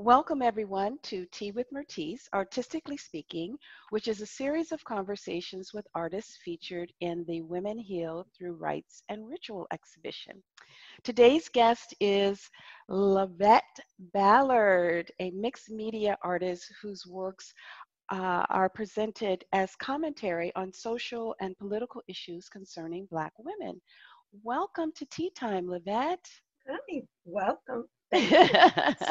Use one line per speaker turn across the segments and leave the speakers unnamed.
Welcome everyone to Tea with Myrtis, Artistically Speaking, which is a series of conversations with artists featured in the Women Heal Through Rites and Ritual exhibition. Today's guest is Lavett Ballard, a mixed media artist whose works are presented as commentary on social and political issues concerning Black women. Welcome to Tea Time, Lavett.
Hi, welcome. Thank you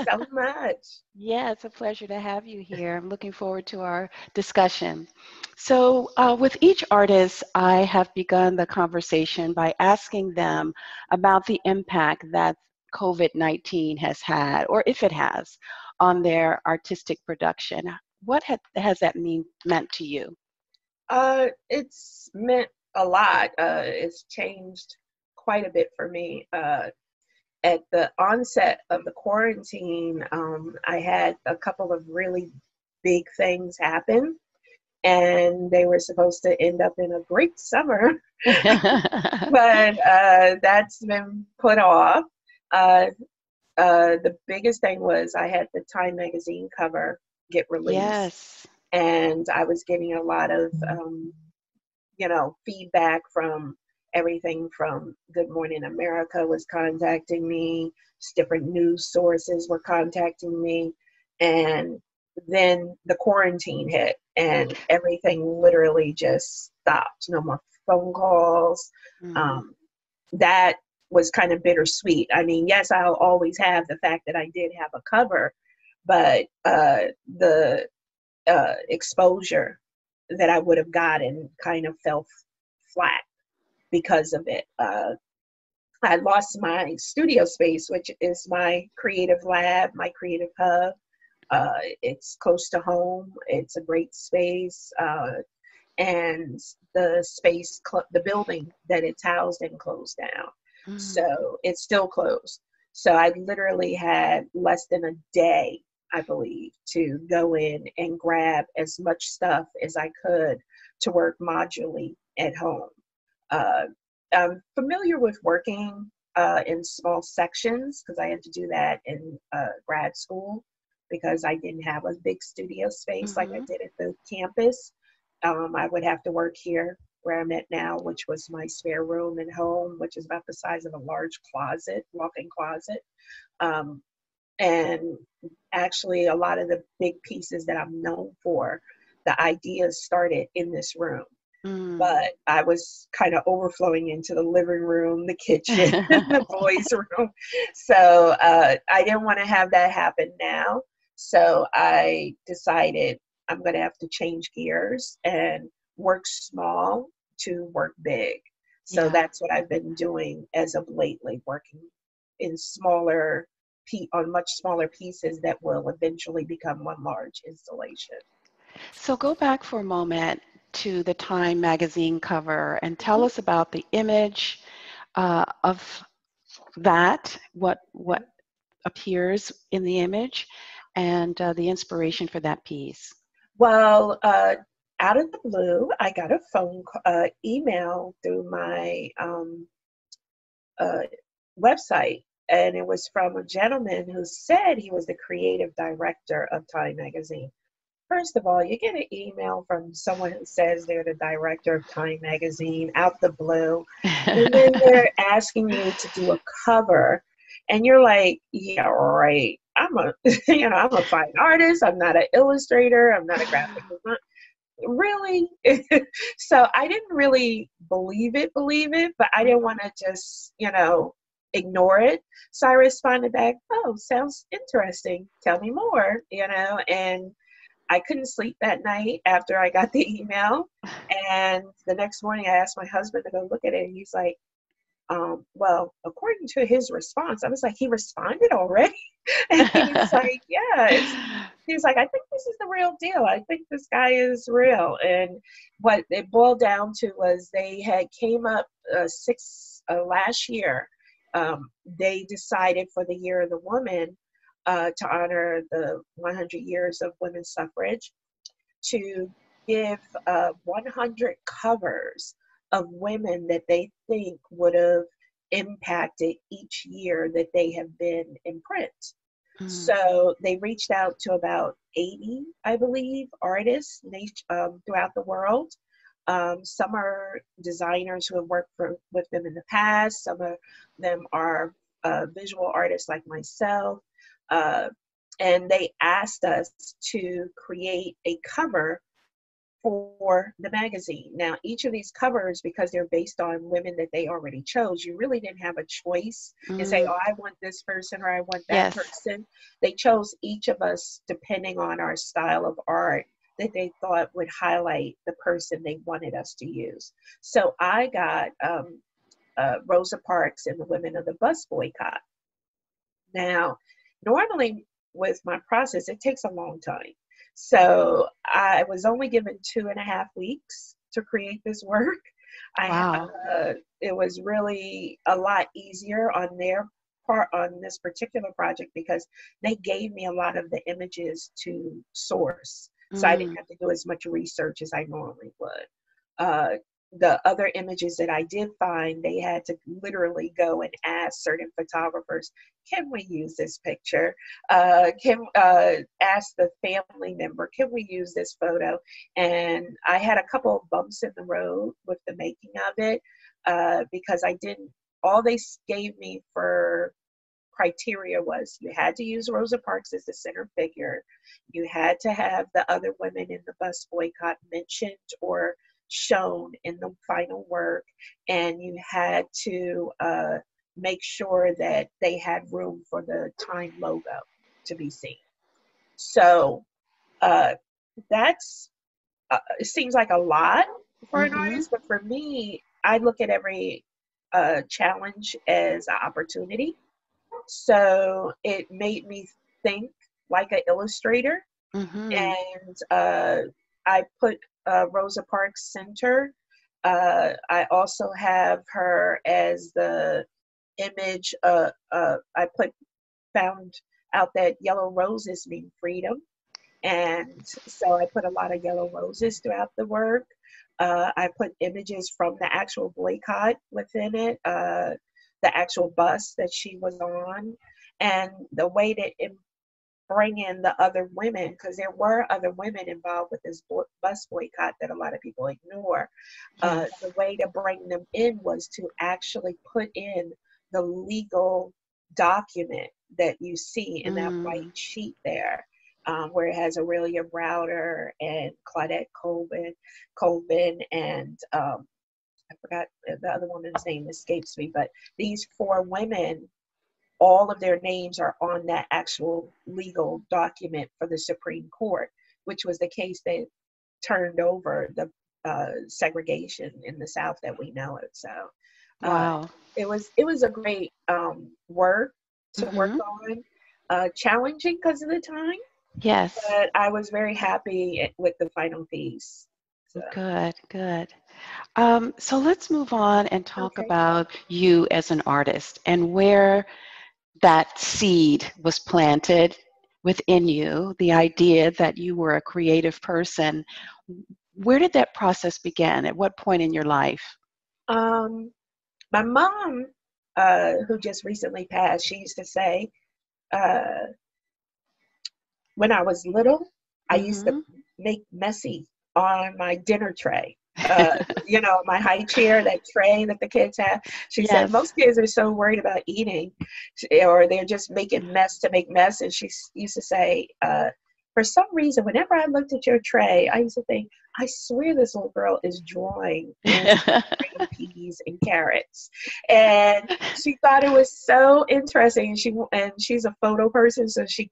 so much.
Yeah, it's a pleasure to have you here. I'm looking forward to our discussion. So, with each artist, I have begun the conversation by asking them about the impact that COVID-19 has had, or if it has, on their artistic production. What has that meant to you?
It's meant a lot. It's changed quite a bit for me. At the onset of the quarantine, I had a couple of really big things happen, and they were supposed to end up in a great summer, but that's been put off. Uh, the biggest thing was I had the Time magazine cover get released,
Yes.
and I was getting a lot of feedback from everything from Good Morning America was contacting me, different news sources were contacting me, and then the quarantine hit and everything literally just stopped. No more phone calls.
Mm.
Um, that was kind of bittersweet. I mean, yes, I'll always have the fact that I did have a cover, but the exposure that I would have gotten kind of fell flat because of it. I lost my studio space, which is my creative lab, my creative hub. It's close to home. It's a great space. And the building that it's housed in closed down.
Mm.
So it's still closed. So I literally had less than a day, I believe, to go in and grab as much stuff as I could to work modularly at home. Uh, I'm familiar with working in small sections because I had to do that in grad school because I didn't have a big studio space like I
Hmm.
did at the campus. I would have to work here where I'm at now, which was my spare room at home, which is about the size of a large closet, walk-in closet. Um, and actually, a lot of the big pieces that I'm known for, the ideas started in this room.
Mm.
But I was kind of overflowing into the living room, the kitchen, the boys' room. So I didn't want to have that happen now. So I decided I'm going to have to change gears and work small to work big. So
Yeah.
that's what I've been doing as of lately, working in on much smaller pieces that will eventually become one large installation.
So go back for a moment to the Time magazine cover and tell
Mhm.
us about the image of that, what appears in the image, and the inspiration for that piece.
Well, out of the blue, I got a email through my uh, website, and it was from a gentleman who said he was the creative director of Time Magazine. First of all, you get an email from someone who says they're the director of Time Magazine out the blue, and then they're asking you to do a cover, and you're like, yeah, right. I'm a, I'm a fine artist. I'm not an illustrator. I'm not a graphic designer. Really? So I didn't really believe it, but I didn't want to just, ignore it. So I responded back, oh, sounds interesting. Tell me more, and I couldn't sleep that night after I got the email. And the next morning I asked my husband to go look at it, and he's like, well, according to his response, I was like, he responded already? And he's like, yeah, he's like, I think this is the real deal. I think this guy is real. And what it boiled down to was they had came up last year. They decided for the Year of the Woman to honor the 100 years of women's suffrage to give 100 covers of women that they think would have impacted each year that they have been in print.
Mm.
So they reached out to about 80, I believe, artists throughout the world. Some are designers who have worked with them in the past. Some of them are visual artists like myself. Uh, and they asked us to create a cover for the magazine. Now, each of these covers, because they're based on women that they already chose, you really didn't have a choice and say,
Mm.
oh, I want this person or I want that
Yes.
person. They chose each of us depending on our style of art that they thought would highlight the person they wanted us to use. So I got Rosa Parks and the Women of the Bus Boycott. Now, normally with my process, it takes a long time. So I was only given 2.5 weeks to create this work. I
Wow.
it was really a lot easier on their part on this particular project because they gave me a lot of the images to source. So I didn't
Mm.
have to do as much research as I normally would. Uh, the other images that I did find, they had to literally go and ask certain photographers, can we use this picture? Can ask the family member, can we use this photo? And I had a couple of bumps in the road with the making of it because I didn't, all they gave me for criteria was you had to use Rosa Parks as the center figure. You had to have the other women in the bus boycott mentioned or shown in the final work, and you had to make sure that they had room for the Time logo to be seen. So uh, that's it seems like a lot for an
Mm-hmm.
artist, but for me, I look at every challenge as an opportunity. So it made me think like an illustrator.
Mm-hmm.
And I put Rosa Parks center. I also have her as the image. I found out that yellow roses mean freedom. And so I put a lot of yellow roses throughout the work. I put images from the actual boycott within it, the actual bus that she was on, and the way that it bring in the other women, because there were other women involved with this bus boycott that a lot of people ignore.
Yes.
The way to bring them in was to actually put in the legal document that you see in that white
Mm.
sheet there, where it has Aurelia Browder and Claudette Colvin, and I forgot the other woman's name escapes me, but these four women, all of their names are on that actual legal document for the Supreme Court, which was the case that turned over the segregation in the South that we know it. So uh,
Wow.
it was a great work to work
Mm-hmm.
on, challenging because of the time,
Yes.
but I was very happy with the final piece. So
Good, good. So let's move on and talk
okay.
about you as an artist and where that seed was planted within you, the idea that you were a creative person. Where did that process begin? At what point in your life?
Um, my mom, who just recently passed, she used to say, uh, when I was little, I used to
Mm-hmm.
make messy on my dinner tray. My high chair, that tray that the kids have. She said
Yes.
most kids are so worried about eating, or they're just making mess to make mess. And she used to say, for some reason, whenever I looked at your tray, I used to think, I swear this little girl is drawing landscape green peas and carrots. And she thought it was so interesting. She's a photo person, so she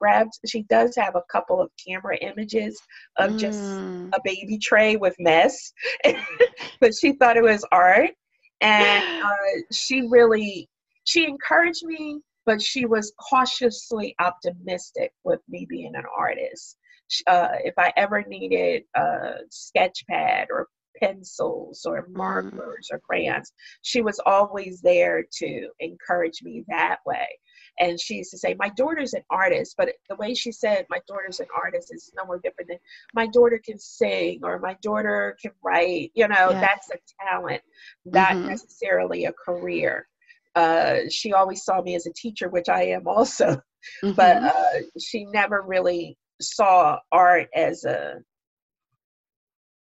does have a couple of camera images of just
Mm.
a baby tray with mess, but she thought it was art. And she encouraged me, but she was cautiously optimistic with me being an artist. If I ever needed a sketch pad or pencils or
Mm.
markers or crayons, she was always there to encourage me that way. And she used to say, my daughter's an artist, but the way she said my daughter's an artist is no more different than my daughter can sing or my daughter can write.
Yes.
That's a talent, not
Mm-hmm.
necessarily a career. She always saw me as a teacher, which I am also. but
Mm-hmm.
she never really saw art as a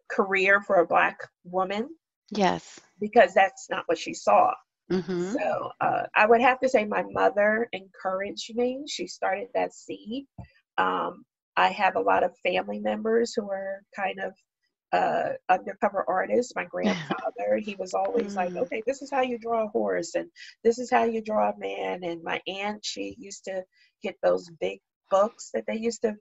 career for a Black woman
Yes.
because that's not what she saw.
Mm-hmm.
So I would have to say my mother encouraged me. She started that seed. Um, I have a lot of family members who are kind of undercover artists. My grandfather, he was always like,
Mm.
okay, this is how you draw a horse, and this is how you draw a man. And my aunt, she used to get those big books that they used to,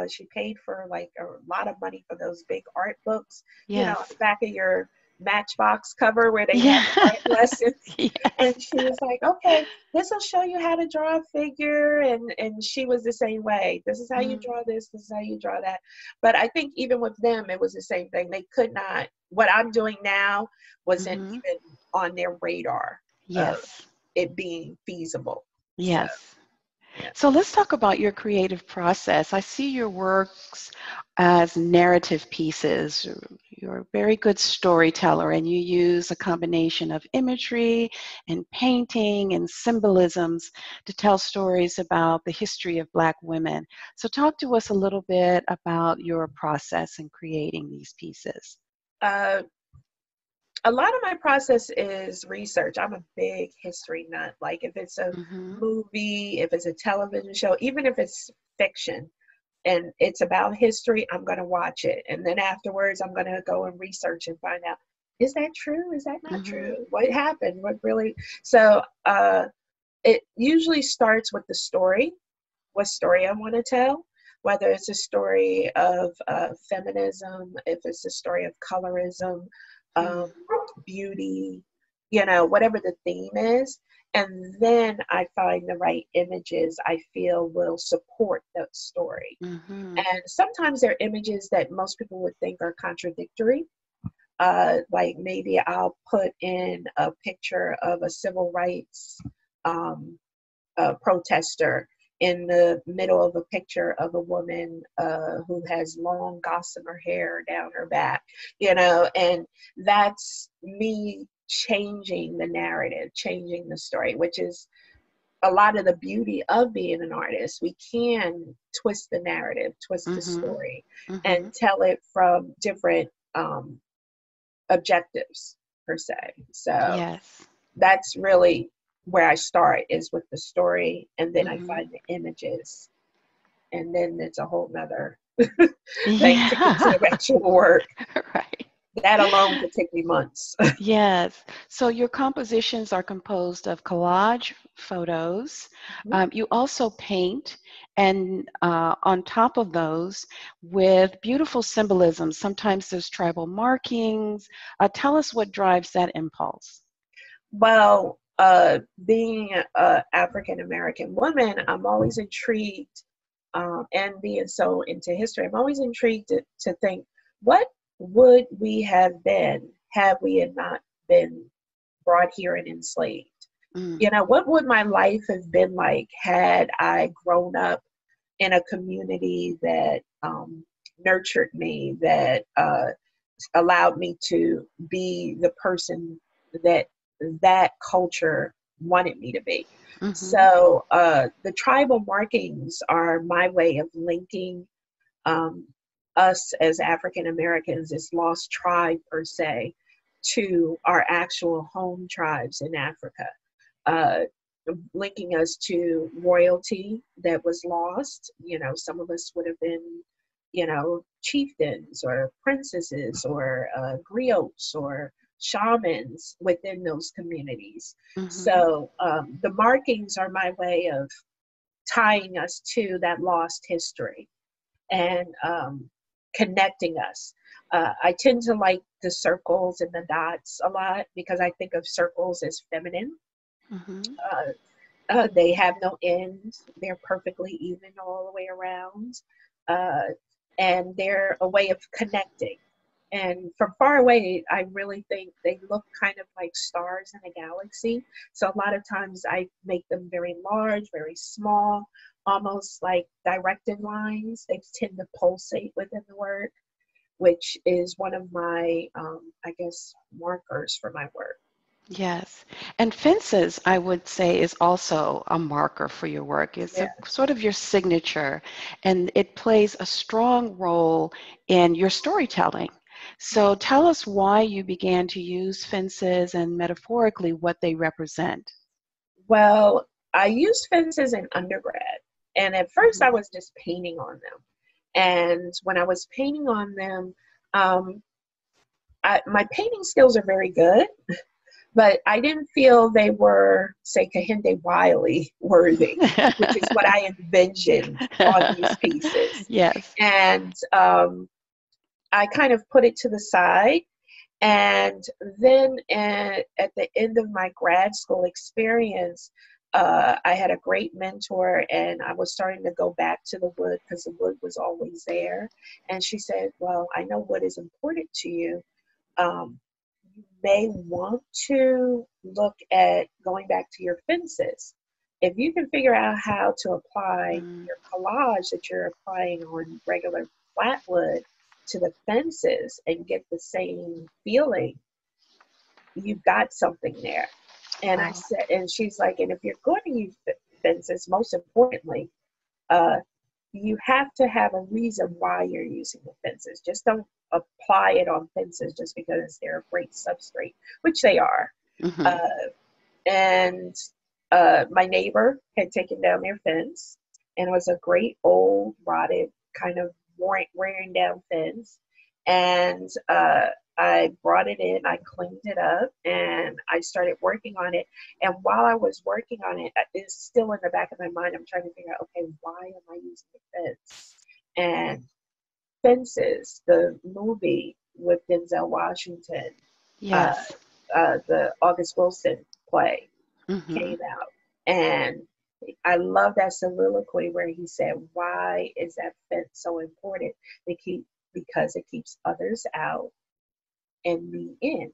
she paid for like a lot of money for those big art books, on the
Yes.
back of your Matchbox cover where they have
Yeah.
the art lessons.
Yes.
And she was like, okay, this will show you how to draw a figure. And she was the same way. This is how you
Mm.
draw this is how you draw that. But I think even with them, it was the same thing. They could not, what I'm doing now wasn't
Mm-hmm.
even on their radar of
Yes.
it being feasible. So,
Yes.
yeah.
So let's talk about your creative process. I see your works as narrative pieces. You're a very good storyteller, and you use a combination of imagery and painting and symbolisms to tell stories about the history of Black women. So talk to us a little bit about your process in creating these pieces.
Uh, a lot of my process is research. I'm a big history nut. Like if it's a
Mm-hmm.
movie, if it's a television show, even if it's fiction and it's about history, I'm going to watch it. And then afterwards, I'm going to go and research and find out, is that true? Is that not
Mm-hmm.
true? What happened? What really? So it usually starts with the story, what story I want to tell, whether it's a story of feminism, if it's a story of colorism, um, beauty, whatever the theme is. And then I find the right images I feel will support that story.
Mm-hmm.
And sometimes they're images that most people would think are contradictory. Like maybe I'll put in a picture of a civil rights um, protester in the middle of a picture of a woman who has long gossamer hair down her back, and that's me changing the narrative, changing the story, which is a lot of the beauty of being an artist. We can twist the narrative, twist the
Mm-hmm.
story, and
Mm-hmm.
tell it from different objectives, per se. So
Yes.
that's really where I start, is with the story, and then I
Mm-hmm.
find the images, and then it's a whole nother thing to get to
Yeah.
the actual work.
Right.
That alone could take me months.
Yes. So your compositions are composed of collage photos. You also paint, and on top of those, with beautiful symbolism. Sometimes there's tribal markings. Tell us what drives that impulse.
Well, being an African American woman, I'm always intrigued, and being so into history, I'm always intrigued to think, what would we have been had we had not been brought here and enslaved?
Mm,
What would my life have been like had I grown up in a community that nurtured me, that allowed me to be the person that that culture wanted me to be?
mm-hmm,
So the tribal markings are my way of linking um, us as African Americans, as lost tribe per se, to our actual home tribes in Africa, uh, linking us to royalty that was lost. Some of us would have been, chieftains or princesses or griots or shamans within those communities.
mm-hmm.
So the markings are my way of tying us to that lost history and connecting us. I tend to like the circles and the dots a lot because I think of circles as feminine.
Mm-hmm.
Uh, they have no end. They're perfectly even all the way around. Uh, and they're a way of connecting. And from far away, I really think they look kind of like stars in a galaxy. So a lot of times I make them very large, very small, almost like directed lines. They tend to pulsate within the work, which is one of my, I guess, markers for my work.
Yes. And fences, I would say, is also a marker for your work. It's
Yeah.
a sort of your signature, and it plays a strong role in your storytelling. So tell us why you began to use fences and metaphorically what they represent.
Well, I used fences in undergrad, and at first I
Mhm.
was just painting on them. And when I was painting on them, um, my painting skills are very good, but I didn't feel they were, say, Kehinde Wiley worthy, which is what I envisioned on these pieces.
Yes.
And I kind of put it to the side. And then at the end of my grad school experience, I had a great mentor, and I was starting to go back to the wood because the wood was always there. And she said, "Well, I know wood is important to you. You may want to look at going back to your fences. If you can figure out how to apply
Mm.
your collage that you're applying on regular flat wood to the fences and get the same feeling, you've got something there." And I
Wow.
said, and she's like, and if you're going to use fences, most importantly, uh, you have to have a reason why you're using the fences. Just don't apply it on fences just because they're a great substrate, which they are.
Hmm.
Uh, and my neighbor had taken down their fence, and it was a great old rotted kind of wearing down fence. And I brought it in, I cleaned it up, and I started working on it. And while I was working on it, it's still in the back of my mind. I'm trying to figure out, okay, why am I using the fence? And Fences, the movie with Denzel Washington, uh,
Yes.
the August Wilson play,
Hmm.
came out. And I love that soliloquy where he said, "Why is that fence so important? Because it keeps others out and me in,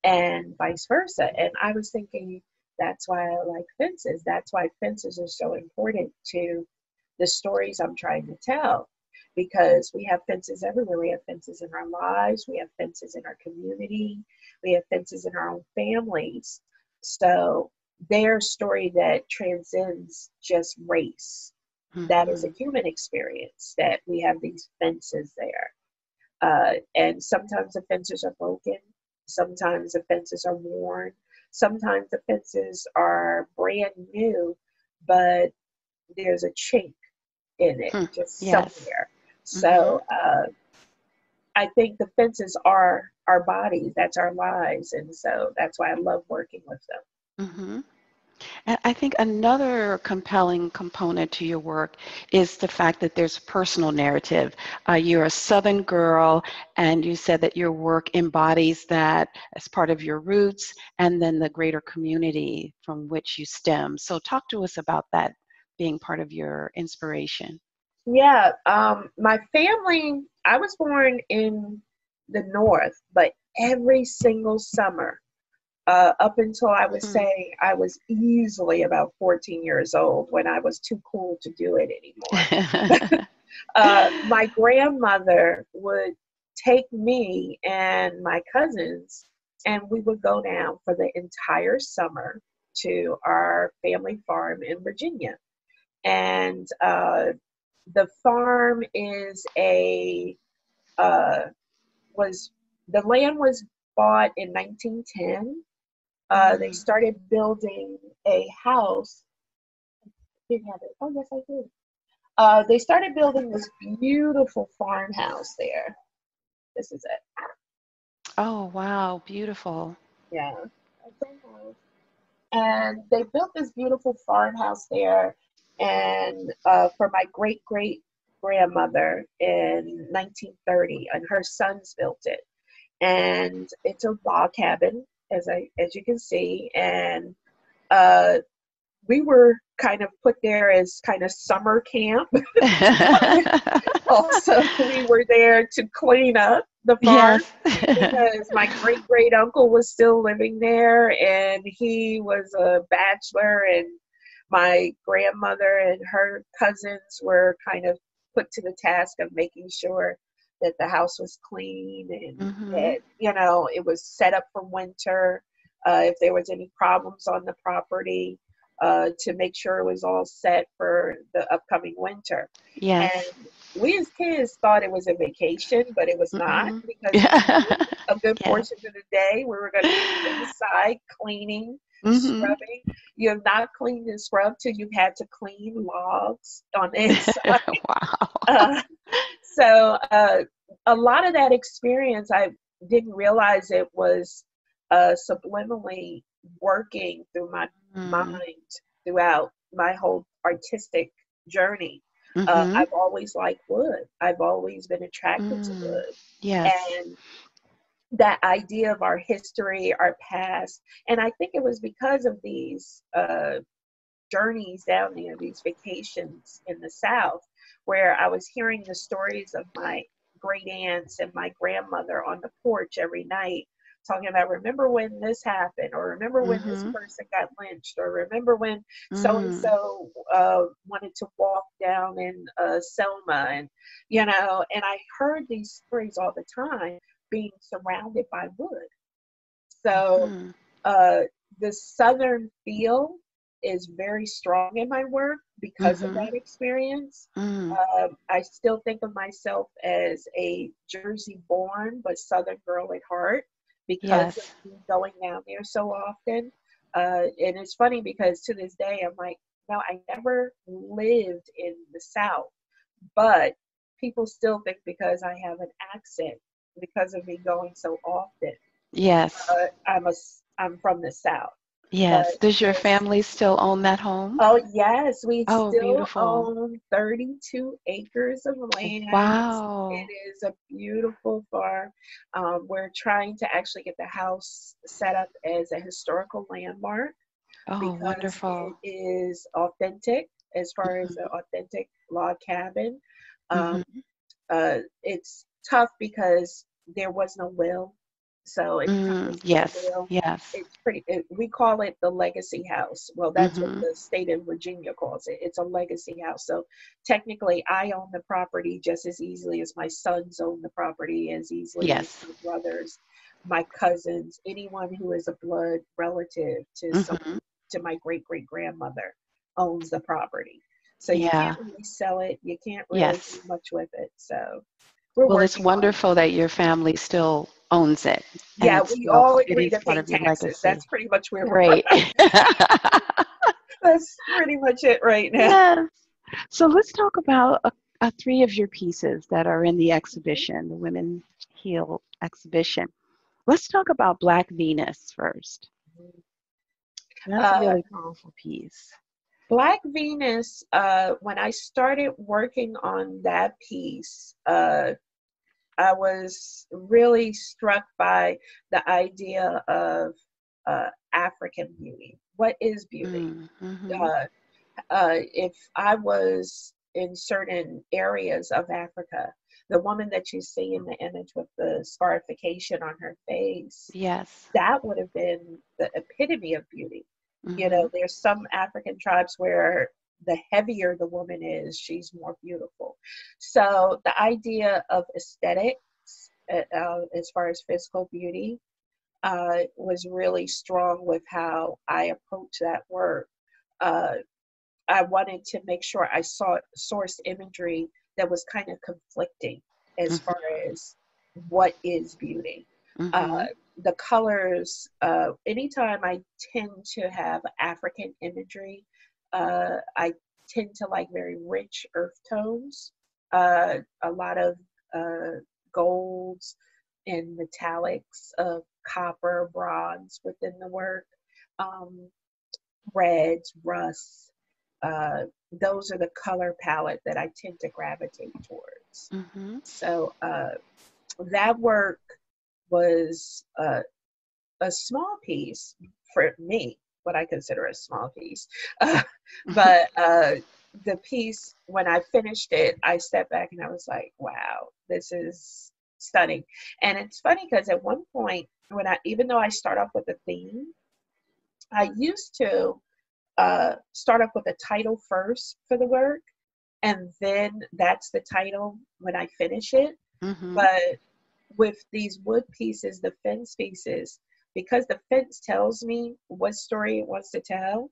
and vice versa." And I was thinking, that's why I like fences. That's why fences are so important to the stories I'm trying to tell. Because we have fences everywhere. We have fences in our lives, we have fences in our community, we have fences in our own families. So their story that transcends just race. That is a
Hmm.
human experience, that we have these fences there. And sometimes the fences are broken, sometimes the fences are worn, sometimes the fences are brand new, but there's a chink in it just
Yes.
somewhere.
Hmm.
So I think the fences are our bodies, that's our lives. And so that's why I love working with them.
Hmm. And I think another compelling component to your work is the fact that there's a personal narrative. You're a Southern girl, and you said that your work embodies that as part of your roots and then the greater community from which you stem. So, talk to us about that being part of your inspiration.
Yeah, my family, I was born in the North, but every single summer, up until I would
Hmm.
say I was easily about 14 years old when I was too cool to do it anymore. My grandmother would take me and my cousins, and we would go down for the entire summer to our family farm in Virginia. And the farm is a uh, was the land was bought in 1910. They
Mm.
started building a house. Didn't have it. Oh yes, I did. They started building this beautiful farmhouse there. This is it.
Oh, wow, beautiful.
Yeah. Farmhouse. And they built this beautiful farmhouse there, and for my great great grandmother in 1930, and her sons built it. And it's a log cabin, as you can see, and uh, we were kind of put there as kind of summer camp. Also, we were there to clean up the farm
Yes.
because my great great uncle was still living there, and he was a bachelor, and my grandmother and her cousins were kind of put to the task of making sure that the house was clean and
Hmm.
that, it was set up for winter. if there was any problems on the property, to make sure it was all set for the upcoming winter.
Yes.
And we as kids thought it was a vacation, but it was not,
Mm-hmm.
because we knew a good
Yes.
portion of the day we were going to be inside cleaning,
Mm-hmm.
scrubbing. You have not cleaned and scrubbed till you had to clean logs on the inside.
Wow.
Uh, so a lot of that experience, I didn't realize it was subliminally working through my
Mm.
mind throughout my whole artistic journey.
Mm-hmm.
I've always liked wood. I've always been attracted to
Mm.
wood.
Yes.
And that idea of our history, our past, and I think it was because of these journeys down there, these vacations in the South, where I was hearing the stories of my great aunts and my grandmother on the porch every night, talking about, remember when this happened, or remember when this
Mm-hmm.
person got lynched, or remember when so and
Mm.
so wanted to walk down in Selma, and and I heard these stories all the time, being surrounded by wood. So
Mm-hmm.
uh, the Southern feel is very strong in my work because of
Mm-hmm.
that experience.
Mm.
I still think of myself as a Jersey born but Southern girl at heart because of
Yes.
me going down there so often. And it's funny because to this day, I'm like, no, I never lived in the South, but people still think because I have an accent, because of me going so often,
Yes.
I'm from the South.
Yes.
But
Does your
it's
family still own that home?
Oh yes, we
Oh,
still
beautiful.
own 32 acres of land. It
Wow.
is a beautiful farm. We're trying to actually get the house set up as a historical landmark
Oh,
because it
wonderful.
is authentic, as far as an
Mm-hmm.
authentic log cabin. Um,
Mm-hmm.
it's tough because there was no will. So anytime
Mm,
there's no
yes.
will,
Yes.
we call it the legacy house. Well, that's what
Mm-hmm.
the state of Virginia calls it. It's a legacy house. So technically, I own the property just as easily as my sons own the property, as easily as
Yes.
my brothers, my cousins, anyone who is a blood relative to
Mm-hmm.
someone, to my great great grandmother owns the property. So you
Yeah.
can't really sell it. You can't really do
Yes.
much with it. So we're
Well, it's
working on it.
wonderful that your family still owns it and
Yeah,
it's
we
still,
all
it
agree
is
to
part
pay
of your
taxes.
legacy.
That's pretty much where we're
Great.
at. That's pretty much it right now.
Yes. So let's talk about three of your pieces that are in the exhibition, the Women Heal exhibition. Let's talk about Black Venus first. That's a
Uh,
really powerful piece.
Black Venus, when I started working on that piece, I was really struck by the idea of African beauty. What is beauty?
Mm-hmm.
Uh, if I was in certain areas of Africa, the woman that you see in the image with the scarification on her face,
Yes.
that would have been the epitome of beauty.
Mm-hmm.
There's some African tribes where the heavier the woman is, she's more beautiful. So the idea of aesthetics, as far as physical beauty, was really strong with how I approach that work. Uh, I wanted to make sure I saw source imagery that was kind of conflicting as far as what is beauty. Uh,
Mm-hmm.
the colors, anytime I tend to have African imagery, I tend to like very rich earth tones, a lot of uh, golds and metallics of copper, bronze within the work. Um, Reds, rusts. Those are the color palette that I tend to gravitate towards.
Mm-hmm.
So that work was a small piece for me, what I consider a small piece. Uh, but the piece, when I finished it, I stepped back and I was like, wow, this is stunning. And it's funny because at one point, even though I start off with a theme, I used to start off with a title first for the work, and then that's the title when I finish it.
Mm-hmm.
But with these wood pieces, the fence pieces, because the fence tells me what story it wants to tell,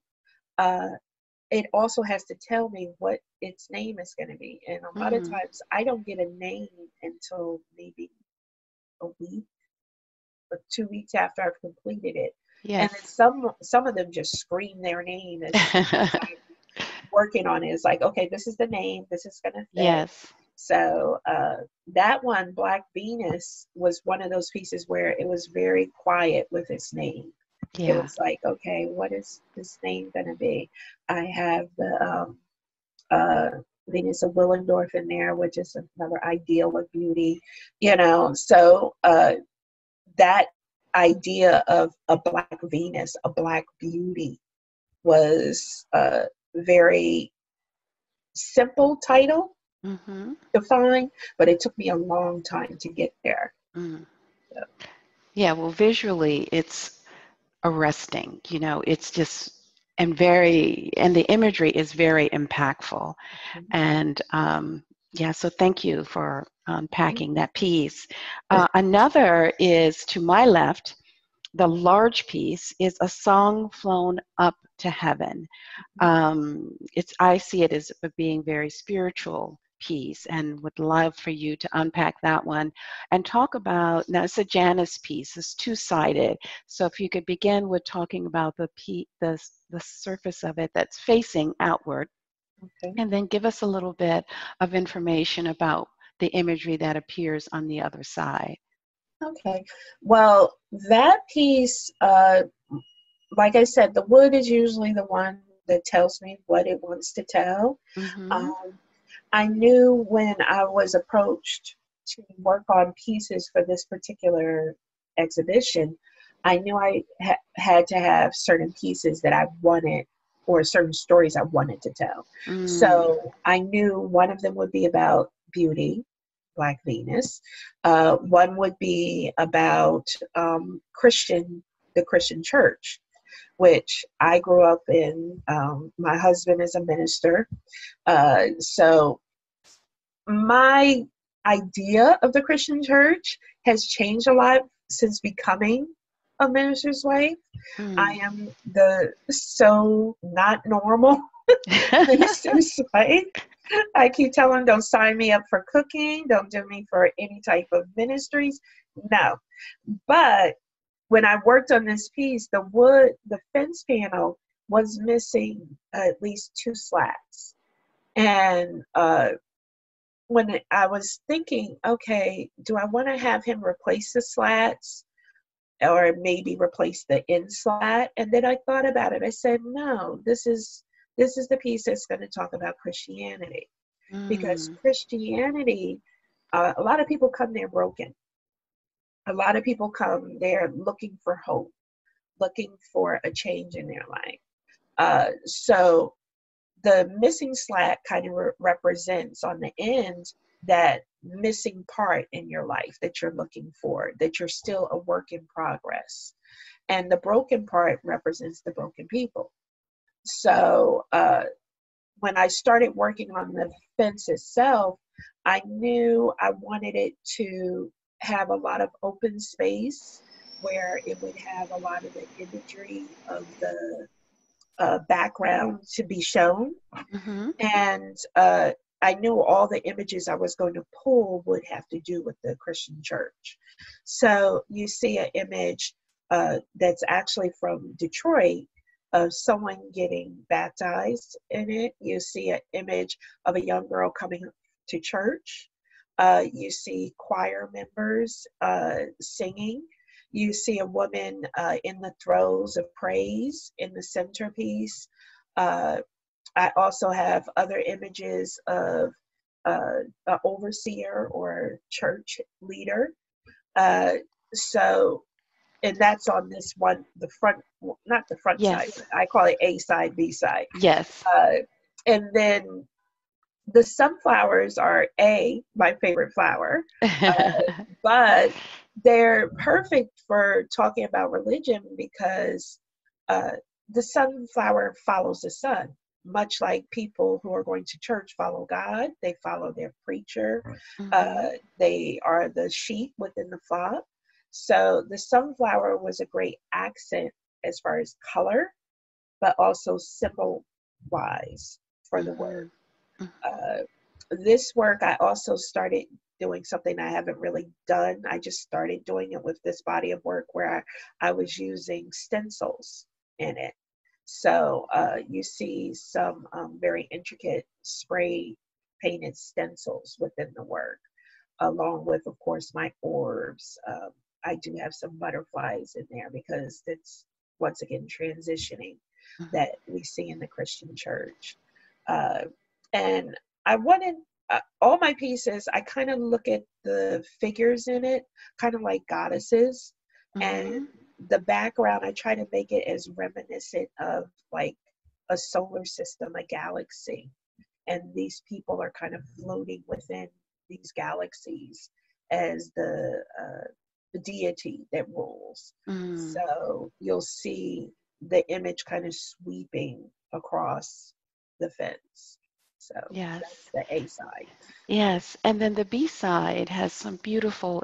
it also has to tell me what its name is going to be. And a lot of
Mm.
times I don't get a name until maybe a week or 2 weeks after I've completed it. And then
Yes.
some of them just scream their name as I'm working on it. It's like, okay, this is the name, this is going to fit.
Yes.
So that one, Black Venus, was one of those pieces where it was very quiet with its name. It
Yeah.
was like, okay, what is this name going to be? I have the uh, Venus of Willendorf in there, which is another ideal of beauty, you know. So that idea of a Black Venus, a Black beauty, was a very simple title
Mm-hmm.
to find, but it took me a long time to get there.
Mm.
So,
Yeah, well, visually, it's arresting. It's just, and the imagery is very impactful. And yeah, so thank you for unpacking that piece. Another is to my left. The large piece is a song flown up to heaven. I see it as being very spiritual piece, and would love for you to unpack that one and talk about. Now, it's a Janus piece. It's two-sided. So if you could begin with talking about the surface of it that's facing outward,
okay.
and then give us a little bit of information about the imagery that appears on the other side.
Okay. Well, that piece, like I said, the wood is usually the one that tells me what it wants to tell.
Mm-hmm.
Um, I knew when I was approached to work on pieces for this particular exhibition, I knew I had to have certain pieces that I wanted, or certain stories I wanted to tell.
Mm.
So I knew one of them would be about beauty, Black Venus. One would be about the Christian church, which I grew up in. My husband is a minister. So my idea of the Christian church has changed a lot since becoming a minister's wife. I
Mm.
am the so not normal minister's wife. I keep telling them, don't sign me up for cooking, don't do me for any type of ministries. No. But when I worked on this piece, the fence panel was missing at least two slats. And when I was thinking, okay, do I want to have him replace the slats or maybe replace the end slat? And then I thought about it. I said, no, this is the piece that's going to talk about Christianity, because
Mm.
Christianity, a lot of people come there broken. A lot of people come there looking for hope, looking for a change in their life. So the missing slat kind of represents on the end that missing part in your life that you're looking for, that you're still a work in progress. And the broken part represents the broken people. So when I started working on the fence itself, I knew I wanted it to have a lot of open space where it would have a lot of the imagery of the background to be shown.
Mm-hmm.
And I knew all the images I was going to pull would have to do with the Christian church. So you see an image that's actually from Detroit of someone getting baptized in it. You see an image of a young girl coming to church. You see choir members singing. You see a woman in the throes of praise in the centerpiece. Uh, I also have other images of an overseer or church leader. Uh, so, and that's on this one, the front, not the front side,
Yes.
but I call it A side, B side.
Yes.
And then the sunflowers are my favorite flower, but they're perfect for talking about religion because uh, the sunflower follows the sun, much like people who are going to church follow God. They follow their preacher.
Mm-hmm.
They are the sheep within the flock. So the sunflower was a great accent as far as color, but also symbol wise for the
Mm-hmm.
work. Uh, this work, I also started doing something I haven't really done. I just started doing it with this body of work where I was using stencils in it. So you see some very intricate spray painted stencils within the work, along with, of course, my orbs. I do have some butterflies in there because it's, once again, transitioning
Mm-hmm.
that we see in the Christian church. Uh, and I wanted all my pieces, I kind of look at the figures in it, kind of like goddesses. And
Mm-hmm.
the background, I try to make it as reminiscent of like a solar system, a galaxy. And these people are kind of floating within these galaxies as the deity that rules.
Mm.
So you'll see the image kind of sweeping across the fence. So that's
Yes.
the A side.
Yes. And then the B side has some beautiful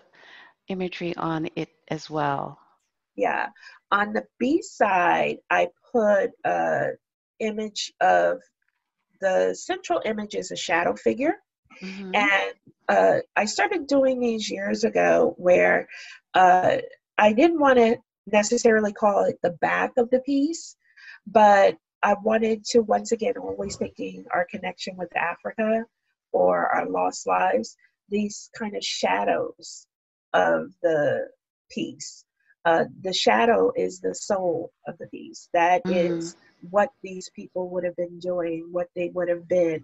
imagery on it as well.
Yeah. On the B side, I put a image of the central image is a shadow figure.
Mm-hmm.
And I started doing these years ago where uh, I didn't want to necessarily call it the back of the piece, but I wanted to, once again, always thinking our connection with Africa or our lost lives, these kind of shadows of the piece. The shadow is the soul of the piece. That
Mm-hmm.
is what these people would have been doing, what they would have been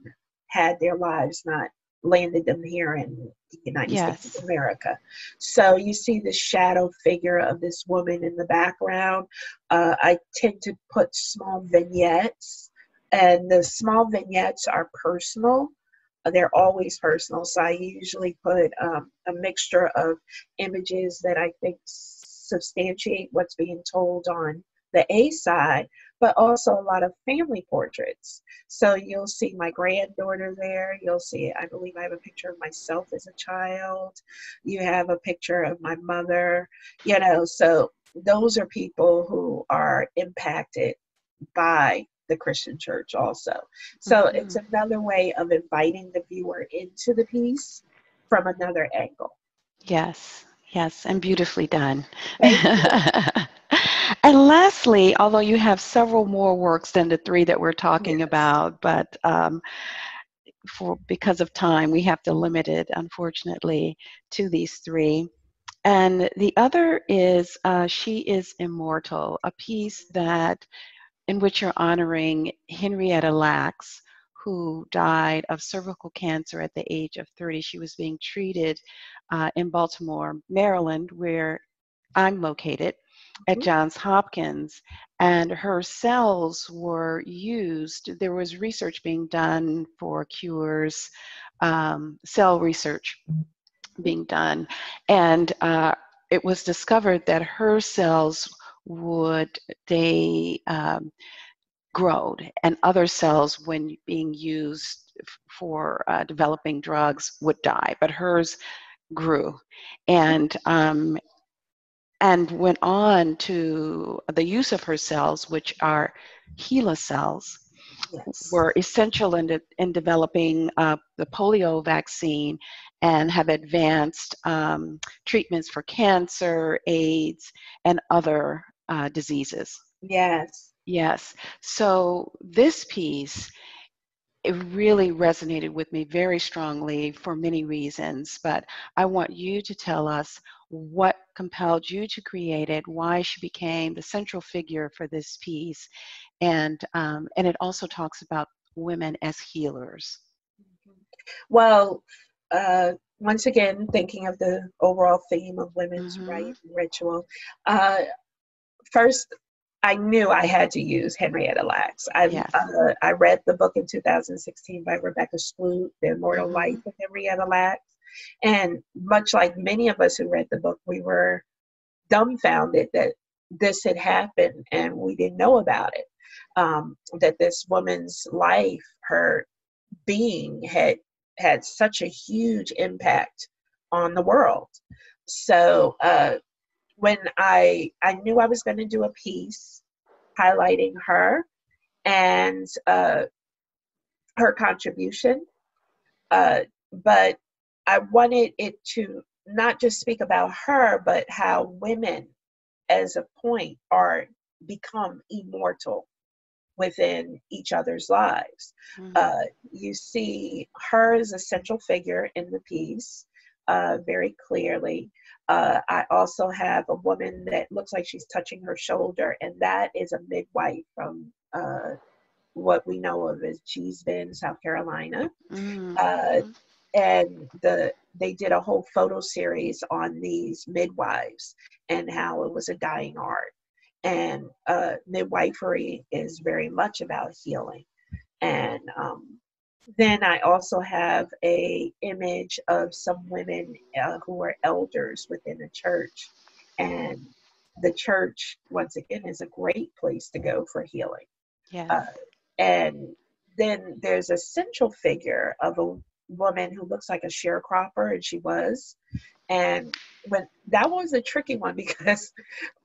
had their lives not landed them here in the United States
Yes.
of America. So you see the shadow figure of this woman in the background. I tend to put small vignettes, and the small vignettes are personal. They're always personal. So I usually put a mixture of images that I think substantiate what's being told on the A side, but also a lot of family portraits. So you'll see my granddaughter there. You'll see, I believe I have a picture of myself as a child. You have a picture of my mother, so those are people who are impacted by the Christian church also. So it's
Mm-hmm.
another way of inviting the viewer into the piece from another angle.
Yes. Yes. And beautifully done.
Thank you.
And lastly, although you have several more works than the three that we're talking
Yes.
about, but for because of time, we have to limit it, unfortunately, to these three. And the other is She is Immortal, a piece that in which you're honoring Henrietta Lacks, who died of cervical cancer at the age of 30. She was being treated in Baltimore, Maryland, where I'm located at
Mhm.
Johns Hopkins, and her cells were used. There was research being done for cures, cell research being done, and it was discovered that her cells would they growed, and other cells, when being used for developing drugs, would die, but hers grew, and went on to the use of her cells, which are HeLa cells,
Yes.
were essential in developing the polio vaccine and have advanced treatments for cancer, AIDS, and other diseases.
Yes.
Yes. So this piece, it really resonated with me very strongly for many reasons, but I want you to tell us what compelled you to create it, why she became the central figure for this piece, and it also talks about women as healers.
Well, once again, thinking of the overall theme of women's
Mm-hmm.
right and ritual, uh, first, I knew I had to use Henrietta Lacks.
Yes.
I read the book in 2016 by Rebecca Skloot, The Immortal
Mm-hmm.
Life of Henrietta Lacks. And much like many of us who read the book, we were dumbfounded that this had happened and we didn't know about it. That this woman's life, her being, had such a huge impact on the world. So when I knew I was going to do a piece highlighting her and her contribution, but I wanted it to not just speak about her, but how women as a point are become immortal within each other's lives.
Mm-hmm.
You see her as a central figure in the piece very clearly. I also have a woman that looks like she's touching her shoulder, and that is a midwife from what we know of as Cheeseville, South Carolina. Uh,
Mm-hmm.
and they did a whole photo series on these midwives and how it was a dying art. And midwifery is very much about healing. And then I also have a image of some women who are elders within the church, and the church once again is a great place to go for healing.
Yes.
Uh, and then there's a central figure of a woman who looks like a sharecropper, and she was. And when that was a tricky one because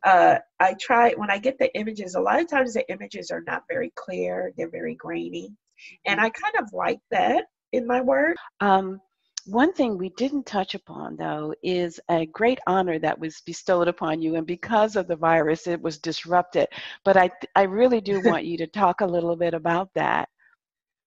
I try when I get the images, a lot of times the images are not very clear, they're very grainy. And
Mhm.
I kind of like that in my work.
Um, One thing we didn't touch upon, though, is a great honor that was bestowed upon you, and because of the virus, it was disrupted. But I really do want you to talk a little bit about that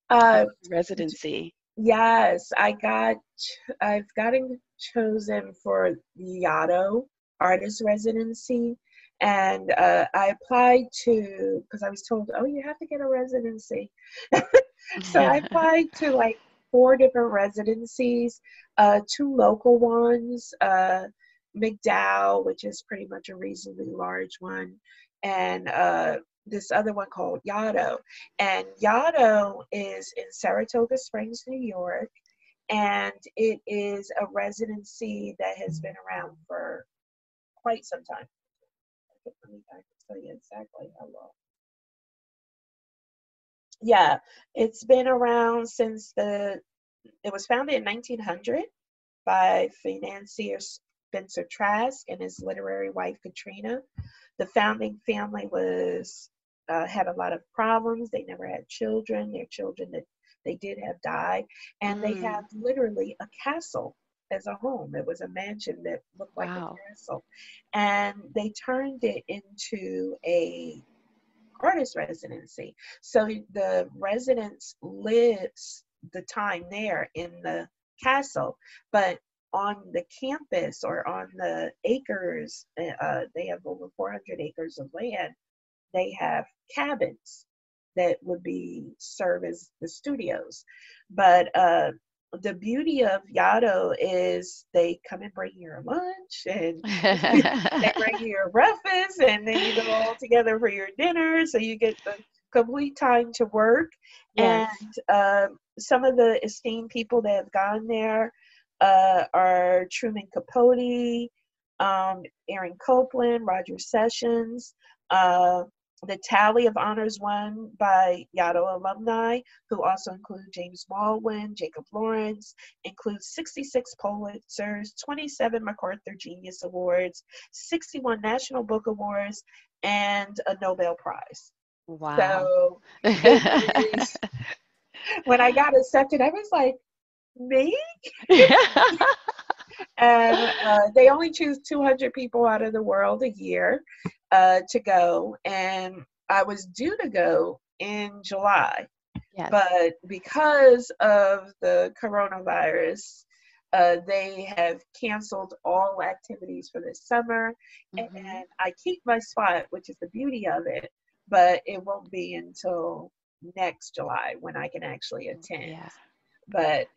Uh,
residency.
yes, I've gotten chosen for the Yaddo artist residency, and I applied to because I was told, oh, you have to get a residency. So I applied to like four different residencies, two local ones, McDowell, which is pretty much a reasonably large one, and this other one called Yaddo. And Yaddo is in Saratoga Springs, New York, and it is a residency that has been around for quite some time. I can tell you exactly how long. Yeah, it's been around since it was founded in 1900 by financier Spencer Trask and his literary wife Katrina. The founding family was had a lot of problems. They never had children. Their children that they did have died, and they
Mm,
have literally a castle as a home. It was a mansion that looked like a
wow.
castle, and they turned it into a artist residency. So the residents lives the time there in the castle, but on the campus or on the acres, they have over 400 acres of land. They have cabins that would be serve as the studios. But the beauty of Yaddo is they come and bring your lunch and they bring you your breakfast and then you go all together for your dinner. So you get the complete time to work.
Yes.
And some of the esteemed people that have gone there are Truman Capote, Aaron Copland, Roger Sessions. Uh, the tally of honors won by Yaddo alumni, who also include James Baldwin, Jacob Lawrence, includes 66 Pulitzers, 27 MacArthur Genius Awards, 61 National Book Awards, and a Nobel Prize.
Wow.
So it is, when I got accepted, I was like, me? And they only choose 200 people out of the world a year to go. And I was due to go in July,
Yes.
but because of the coronavirus, they have canceled all activities for this summer.
Hmm.
And I keep my spot, which is the beauty of it, but it won't be until next July when I can actually attend.
Yeah.
But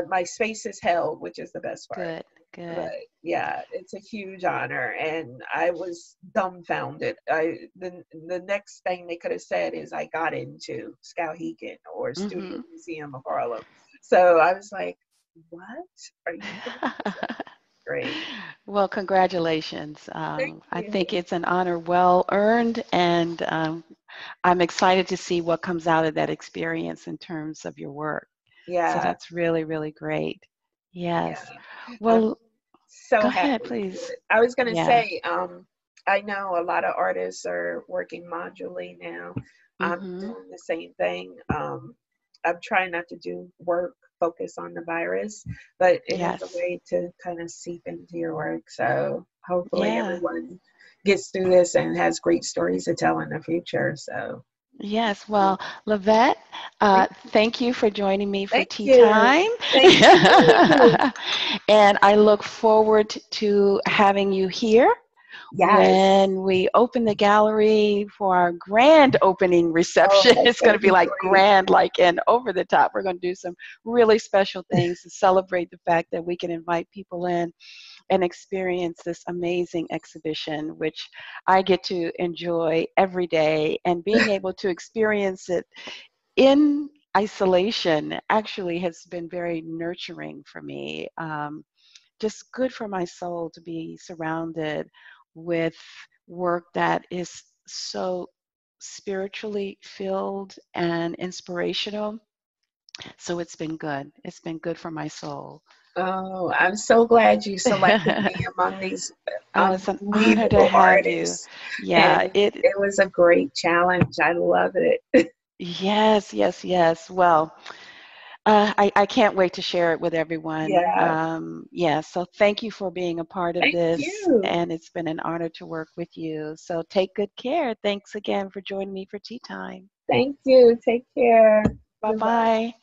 my space is held, which is the best part.
Good. Good.
But yeah, it's a huge honor, and I was dumbfounded. The next thing they could have said is I got into Skowhegan or Studio
Hmm.
Museum of Harlem. So I was like, "What? Are you serious?" Great.
Well, congratulations.
Thank
I
you.
think it's an honor well earned, and I'm excited to see what comes out of that experience in terms of your work. So
Yeah,
that's really, really great.
yeah.
Yes.
I'm
Well,
so
Go ahead,
happy to do
please.
it. I was going to
Yeah.
say, I know a lot of artists are working modularly now. I'm
Mm-hmm.
doing the same thing. I'm trying not to do work focus on the virus, but it is a
Yes.
way to kind of seep into your work. So hopefully
Yeah.
everyone gets through this and has great stories to tell in the future. So
Yes, well, Lavett,
thank
thank you for joining me for
thank
tea
you.
time.
Thank you.
And I look forward to having you here
Yes.
when we open the gallery for our grand opening
Oh,
reception.
that's
It's going
going
to
to
be
be
like
great.
grand, like and over the top. We're going to do some really special things to celebrate the fact that we can invite people in and experience this amazing exhibition, which I get to enjoy every day. And being able to experience it in isolation actually has been very nurturing for me. Just good for my soul to be surrounded with work that is so spiritually filled and inspirational. So it's been good. It's been good for my soul.
Oh, I'm so glad you selected me among these
Oh, it's an honor to
unbelievable
have you.
artists. And
Yeah, it,
it was a great challenge. I love it.
yes, yes, yes. Well, I can't wait to share it with everyone.
Yeah.
Yeah, so thank you for being a part of
Thank
this,
you.
and it's been an honor to work with you. So take good care. Thanks again for joining me for tea time.
Thank you. Take care.
Bye
Goodbye.
bye.